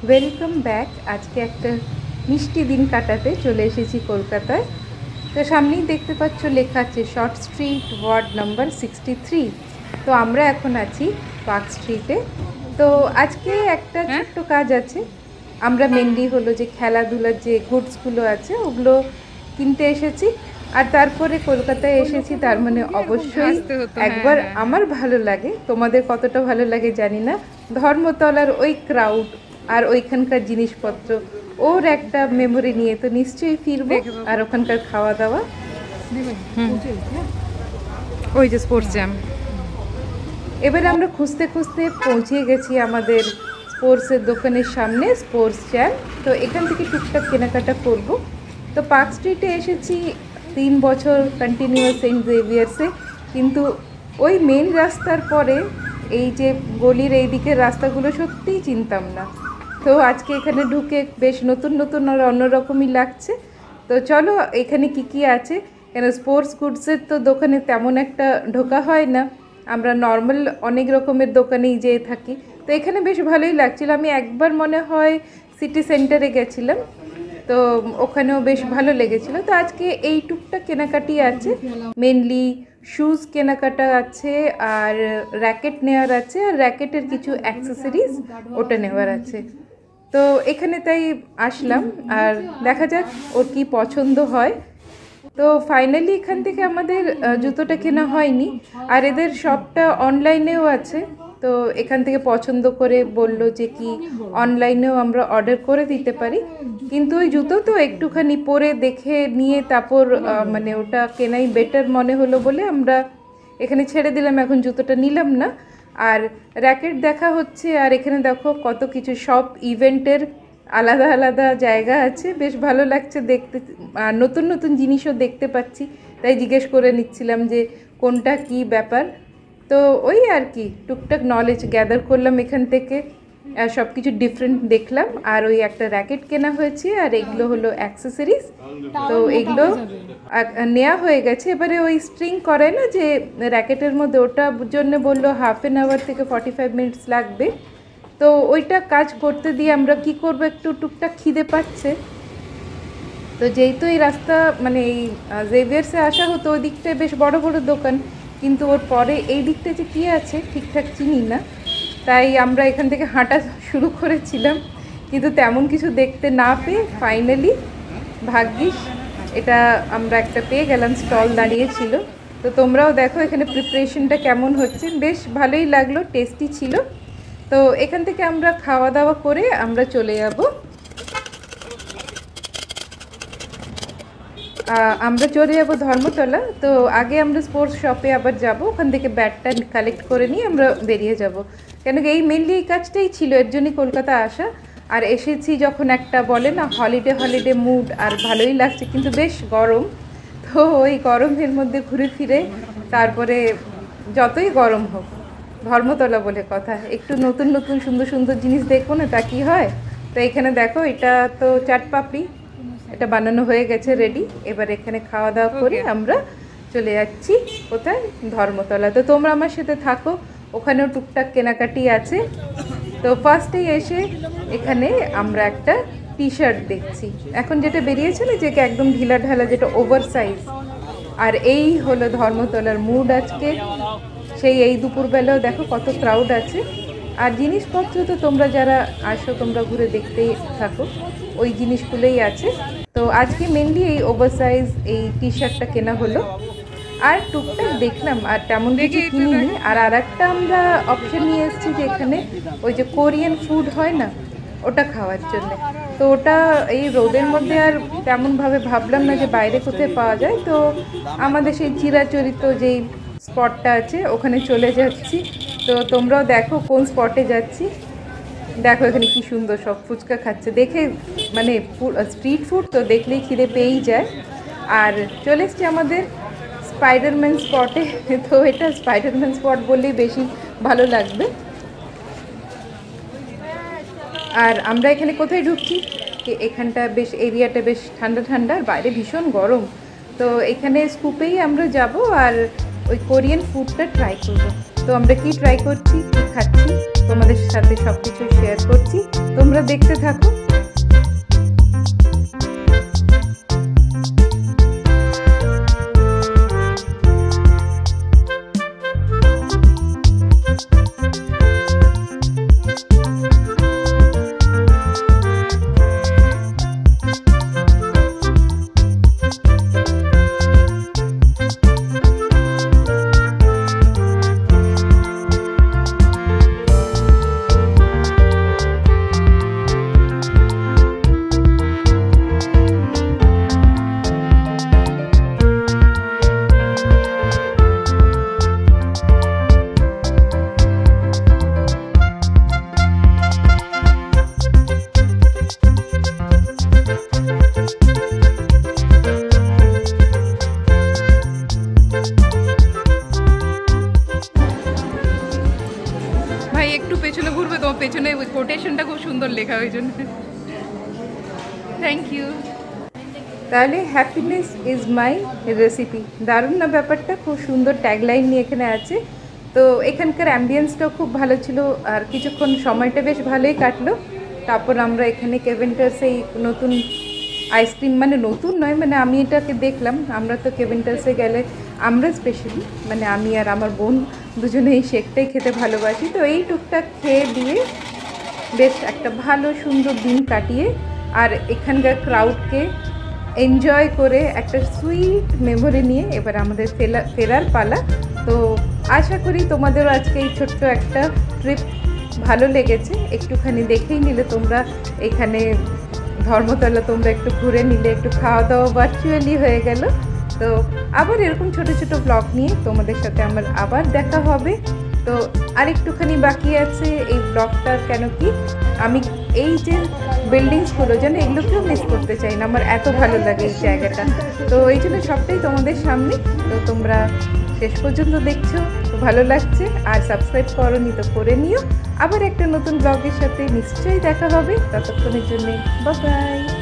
Welcome back. আজকে একটা মিষ্টি দিন কাটাতে চলে এসেছি কলকাতায়। তো সামনেই দেখতে পাচ্ছ লেখা আছে শর্ট স্ট্রিট ওয়ার্ড নাম্বার 63। তো আমরা এখন আছি পার্ক স্ট্রিটে। তো আজকে একটা ছোট্ট কাজ আছে। আমরা মেনলি হলো যে খেলাধুলার যে গুডসগুলো আছে ওগুলো কিনতে এসেছি, আর তারপরে কলকাতায় এসেছি, তার মানে অবশ্যই একবার আমার ভালো লাগে, তোমাদের কতটা ভালো লাগে জানি না, ধর্মতলার ওই ক্রাউড আর ওইখানকার জিনিসপত্র, ওর একটা মেমোরি নিয়ে তো নিশ্চয়ই ফিরবো। আর ওখানকার খাওয়া দাওয়া, ওই যে স্পোর্টস জ্যাম। এবারে আমরা খুঁজতে খুঁজতে পৌঁছে গেছি আমাদের স্পোর্টসের দোকানের সামনে, স্পোর্টস জ্যাম। তো এখান থেকে টুকটাক কেনাকাটা করব। তো পার্ক স্ট্রিটে এসেছি 3 বছর কন্টিনিউয়াস সেন্ট জেভিয়ার্সে, কিন্তু ওই মেন রাস্তার পরে এই যে গলির এই দিকের রাস্তাগুলো সত্যিই চিনতাম না। তো আজকে এখানে ঢুকে বেশ নতুন নতুন আর অন্যরকমই লাগছে। তো চলো এখানে কি কি আছে, কেন স্পোর্টস গুডসের তো দোকানে তেমন একটা ঢোকা হয় না, আমরা নর্মাল অনেক রকমের দোকানেই যেয়ে থাকি। তো এখানে বেশ ভালোই লাগছিল। আমি একবার মনে হয় সিটি সেন্টারে গেছিলাম, তো ওখানেও বেশ ভালো লেগেছিলো। তো আজকে এই টুকটা কেনাকাটি আছে, মেনলি শুজ কেনাকাটা আছে, আর র্যাকেট নেওয়ার আছে, আর র্যাকেটের কিছু অ্যাক্সেসরিজ ওটা নেওয়ার আছে। তো এখানে তাই আসলাম, আর দেখা যাক ওর কি পছন্দ হয়। তো ফাইনালি এখান থেকে আমাদের জুতোটা কেনা হয়নি, আর এদের শপটা অনলাইনেও আছে। তো এখান থেকে পছন্দ করে বলল যে কি অনলাইনেও আমরা অর্ডার করে দিতে পারি, কিন্তু ওই জুতো তো একটুখানি পরে দেখে নিয়ে তারপর মানে ওটা কেনাই বেটার মনে হলো বলে আমরা এখানে ছেড়ে দিলাম, এখন জুতোটা নিলাম না। আর র্যাকেট দেখা হচ্ছে, আর এখানে দেখো কত কিছু, সব ইভেন্টের আলাদা আলাদা জায়গা আছে, বেশ ভালো লাগছে দেখতে। আর নতুন নতুন জিনিসও দেখতে পাচ্ছি, তাই জিজ্ঞেস করে নিচ্ছিলাম যে কোনটা কি ব্যাপার। তো ওই আর কি টুকটাক নলেজ গ্যাদার করলাম এখান থেকে, সব কিছু ডিফারেন্ট দেখলাম। আর ওই একটা র্যাকেট কেনা হয়েছে, আর এগুলো হলো অ্যাক্সেসরিজ। তো এগুলো নেওয়া হয়ে গেছে। এবারে ওই স্ট্রিং করে না যে র্যাকেটের মধ্যে, ওটার জন্য বললো 1/2 hour থেকে 45 মিনিটস লাগবে। তো ওইটা কাজ করতে দিয়ে আমরা কি করব, একটু টুকটাক খিদে পাচ্ছে। তো যেহেতু এই রাস্তা মানে এই জেভিয়ার্সে আসা হতো, ওই দিকটায় বেশ বড় বড় দোকান, কিন্তু ওর পরে এই দিকটা যে কী আছে ঠিকঠাক চিনি না, তাই আমরা এখান থেকে হাঁটা শুরু করেছিলাম, কিন্তু তেমন কিছু দেখতে না পেয়ে ফাইনালি ভাগ্যিস এটা আমরা একটা পেয়ে গেলাম, স্টল দাঁড়িয়েছিল। তো তোমরাও দেখো এখানে প্রিপারেশনটা কেমন হচ্ছে, বেশ ভালোই লাগলো, টেস্টি ছিল। তো এখান থেকে আমরা খাওয়া দাওয়া করে আমরা চলে যাব, ধর্মতলা। তো আগে আমরা স্পোর্টস শপে আবার যাব, ওখান থেকে ব্যাটটা কালেক্ট করে নিয়ে আমরা বেরিয়ে যাব, কেন এই মেনলি এই কাজটাই ছিল, এর জন্যই কলকাতা আসা। আর এসেছি যখন একটা বলে না হলিডে মুড, আর ভালোই লাগছে, কিন্তু বেশ গরম। তো ওই গরমের মধ্যে ঘুরে ফিরে তারপরে যতই গরম হোক, ধর্মতলা বলে কথা, একটু নতুন নতুন সুন্দর সুন্দর জিনিস দেখবো না, তা কি হয়। তো এখানে দেখো এটা তো চাট পাপড়ি, এটা বানানো হয়ে গেছে রেডি। এবার এখানে খাওয়া দাওয়া করে আমরা চলে যাচ্ছি কোথায়, ধর্মতলা। তো তোমরা আমার সাথে থাকো, ওখানেও টুকটাক কেনাকাটি আছে। তো ফার্স্টেই এসে এখানে আমরা একটা টি শার্ট দেখছি, এখন যেটা বেরিয়েছে না যে একদম ঢিলা ঢালা, যেটা ওভার সাইজ। আর এই হলো ধর্মতলার মুড আজকে, সেই এই দুপুরবেলাও দেখো কত ক্রাউড আছে। আর জিনিসপত্র তো তোমরা যারা আসো তোমরা ঘুরে দেখতেই থাকো, ওই জিনিসগুলোই আছে। তো আজকে মেনলি এই ওভার সাইজ এই টি শার্টটা কেনা হলো, আর টুকটাক দেখলাম, আর তেমন কিছু কিনিনি। আর একটা আমরা অপশন নিয়ে এসেছি যে এখানে ওই যে কোরিয়ান ফুড হয় না, ওটা খাওয়ার জন্য। তো ওটা এই রোদের মধ্যে আর তেমনভাবে ভাবলাম না যে বাইরে কোথায় পাওয়া যায়, তো আমাদের সেই চিরাচরিত যেই স্পটটা আছে ওখানে চলে যাচ্ছি। তো তোমরাও দেখো কোন স্পটে যাচ্ছি, দেখো এখানে কি সুন্দর সব ফুচকা খাচ্ছে, দেখে মানে স্ট্রিট ফুড তো দেখলেই খিদে পেয়েই যায়। আর চলে এসছি আমাদের স্পাইডারম্যান স্পটে। তো এটা স্পাইডারম্যান স্পট বললেই বেশি ভালো লাগবে। আর আমরা এখানে কোথায় ঢুকছি, এখানটা বেশ এরিয়াটা বেশ ঠান্ডা ঠান্ডা, আর বাইরে ভীষণ গরম। তো এখানে স্কুপেই আমরা যাব, আর ওই কোরিয়ান ফুডটা ট্রাই করব। তো আমরা কি ট্রাই করছি, কি খাচ্ছি তোমাদের সাথে সব কিছু শেয়ার করছি, তোমরা দেখতে থাকো। ভাই একটু পেছনে ঘুরবে, তোমার পেছনে কোটেশনটা খুব সুন্দর লেখা, ওই জন্য থ্যাংক ইউ। তাহলে হ্যাপিনেস ইজ মাই রেসিপি, দারুণ না ব্যাপারটা? খুব সুন্দর ট্যাগলাইন নিয়ে এখানে আছে। তো এখানকার অ্যাম্বিয়েন্সটাও খুব ভালো ছিল, আর কিছুক্ষণ সময়টা বেশ ভালোই কাটলো। তারপর আমরা এখানে কেভেন্টার্সে এই নতুন আইসক্রিম, মানে নতুন নয়, মানে আমি এটাকে দেখলাম। আমরা তো কেভেন্টার্সে গেলে আমরা স্পেশালি, মানে আমি আর আমার বোন দুজনে এই শেকটাই খেতে ভালোবাসি। তো এই টুকটাক খেয়ে দিয়ে বেশ একটা ভালো সুন্দর দিন কাটিয়ে আর এখানকার ক্রাউডকে এনজয় করে একটা সুইট মেমোরি নিয়ে এবার আমাদের ফেরার পালা। তো আশা করি তোমাদেরও আজকে এই ছোট্ট একটা ট্রিপ ভালো লেগেছে। একটুখানি দেখেই নিলে তোমরা এখানে ধর্মতলা, তোমরা একটু ঘুরে নিলে, একটু খাওয়া দাওয়া ভার্চুয়ালি হয়ে গেল। তো আবার এরকম ছোট ছোট ব্লগ নিয়ে তোমাদের সাথে আমার আবার দেখা হবে। তো আর একটুখানি বাকি আছে এই ব্লগটার, কেন কি আমি এই যে বিল্ডিংসগুলো যেন এগুলোকেও মিস করতে চাই না, আমার এত ভালো লাগে এই জায়গাটা। তো এই জন্য সবটাই তোমাদের সামনে। তো তোমরা শেষ পর্যন্ত দেখছো, তো ভালো লাগছে। আর সাবস্ক্রাইব করোনি তো করে নিও। আবার একটা নতুন ব্লগের সাথে নিশ্চয়ই দেখা হবে। ততক্ষণের জন্য বাই বাই।